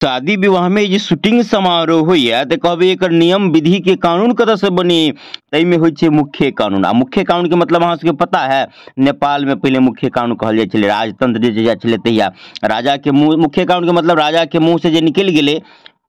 शादी विवाह में जे शूटिंग समारोह होइए तो कहबे एकर नियम विधि के कानून कतऽ से बनी। तई में होइ छै मुख्य कानून। आ मुख्य कानून के मतलब अहाँ सबके पता है, नेपाल में पहले मुख्य कानून कहल जाइ छलै, राजतंत्र जे छलै तहिया राजा के मुंह, मुख्य कानून के मतलब राजा के मुंह से जे निकलि गेलै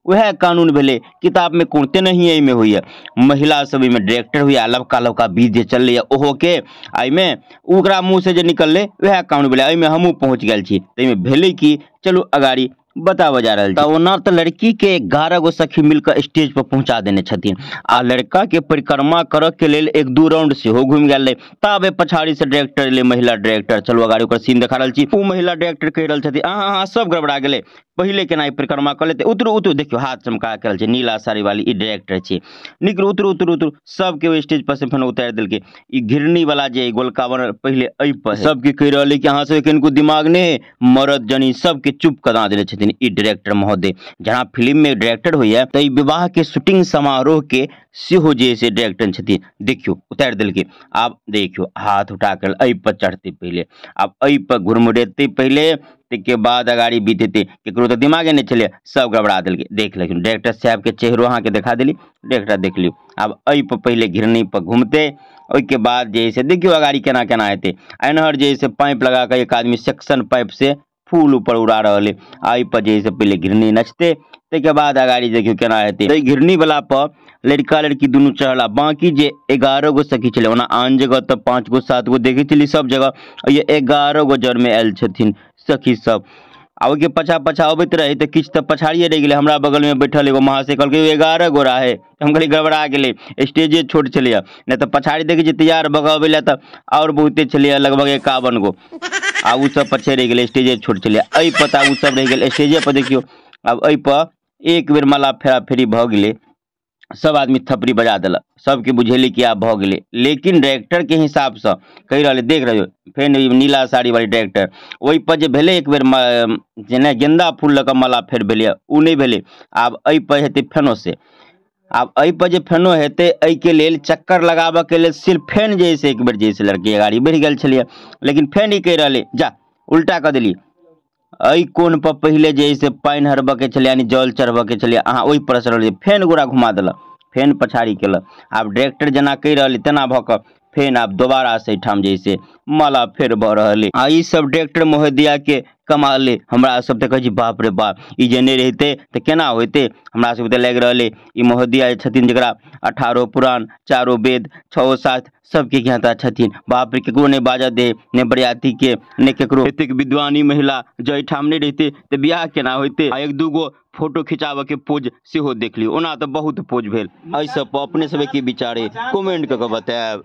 वह कानून भेले। किताब में कोते नहीं एहि में होइए। महिला सब में डायरेक्टर हुई, लबका लबका बीज जे चललै ओहो के एहि में ओकरा मुंह से जे निकललै वह कानून भेले। एहि में हमहूँ पहुंच गेल छी। तई में भेले कि चलू अगाड़ी बतावा जा रहल छै। ओना तो लड़की के 11 गो सखी मिलकर स्टेज पर पहुंचा देने छथिन आ लड़का के परिक्रमा करऽ के लेल 1-2 राउंड सेहो घूमि गेल रहे। तबे पछाड़ी से डायरेक्टर ले, महिला डायरेक्टर, चलू अगाड़ी ओकर सीन देखा रहल छी। ओ महिला डायरेक्टर कह रहल छथिन हाँ सब गड़बड़ा गेले, पहले केना परिक्रमा कर लेते, उतरू उतरू, देखियो हाथ चमका के रहल छै, नीला साड़ी वाली ई डायरेक्टर छै, निकलू उतरू उतरू उतरू। सबके स्टेज पर से फेन उतार देलकै। ई घिरनी वाला जे गोलका बनल पहले एहि पर सबके कह रहले कि अहाँ सब किनको दिमाग नहीं, मरद जनी सबके चुप करा देले छथिन ई डायरेक्टर महोदय। जहाँ फिल्म में डायरेक्टर होइए तो विवाह के शूटिंग समारोह के सेहो जे से डायरेक्टर छथिन, देखियो उतार देलकै। आब देखियो हाथ उठा कर एहि पर चढ़ते पहले, आब एहि पर घुरमुरेते पहले, के बाद अगाड़ी बीतेते। केकरो तो दिमागे नहीं चले, सब गड़बड़ा देलकै। देख लेकिन डायरेक्टर साहब के चेहरो अहाँ के दिखा देली, डायरेक्टर देख लियो। अब एहि पर पहले घिरनी पर घूमते, ओके बाद जे से देखियो अगाड़ी केना केना हेते। एनहर जे से पाइप लगा कर एक आदमी सेक्शन पाइप से फूल ऊपर उड़ा रहा है। आई पर जे से पहले घिरनी नचते, के बाद अगाड़ी देखियो केना हेते। तो घिरनी वाला पर लड़का लड़की दोनों चढ़ला। बाकी जे 11 गो सखी चले, ओना आन जगह तो 5 गो 7 गो देखे चली सब जगह, ये 11 गो जर में आयल छथिन सखी सब। आ ओके पछा पछा अबैत रहे तो किछ तो पछाड़िए रह गए। हमरा बगल में बैठल एगो महाशय कहलकै 11 गो रहे, हम कहलिए गड़बड़ा गेले, स्टेजे छोट छलिए, नहीं तो पछाड़ी देखे छी तैयार भगावे ला तो और बहुते छलिए, लगभग 51 गो। आ उ सब पछे रह गए, स्टेजे छोट छलिए। एहि पता उ सब रह गए स्टेजे पर देखियो। अब एहि पर एक बेर माला फेरा फेरी भ गेले, सब आदमी थपड़ी बजा दिलक, सबके बुझेली कि आब भ गेले। लेकिन डायरेक्टर के हिसाब से कह रहे, देख रहे हो फेर नीला साड़ी वाली डायरेक्टर, वही पर जे भेले एक बेर जेना गेंदा फूल लऽ कऽ माला फेर भेलै, उ नहीं भेले। आब एहि पर हेतै फेनो से। आब एहि पर जे फेनो हेतै, एहि के लेल चक्कर लगाबऽ के लेल सिर्फ फेन जे से एक बेर जे से लड़की अगाड़ी बढ़ि गेल छलिए, लेकिन फेन ई कह रहे जा उल्टा कऽ देली। एहि कोन पर पहले जे से पानि हरबऽ के छलै, यानी जल चढ़बऽ के छलै, अहाँ ओहि पर से रहलिए, फेन गोरा घुमा देलक, फेन पछाड़ी केलक। आब डायरेक्टर जेना कहि रहलै तेना भऽ कऽ फेन आब दोबारा से ठाम जैसे माला फेर भऽ रहलै। आ ई सब डायरेक्टर महोदया के कमाले। हमरा सब तो कहे बाप रे बाप, ई जे नहीं रहते तो केना होते। हमरा सब तो लग रहा ई महोदया छथिन जकरा 18 पुराण, 4 वेद, 6 शास्त्र सबके ज्ञाता छथिन। बाप रे, केकरो नहीं बाजा दे, ने बरियाती के, ने केकरो एतेक विद्वानी महिला जो ठाम नहीं रहते तो बियाह केना होते। आ 1-2 गो फोटो खिंचाबऽ के पोज सेहो देख लियो। ओना तो बहुत पोज भेल। एहि सब पर अपने सब की विचार कमेंट कऽ के बताएब।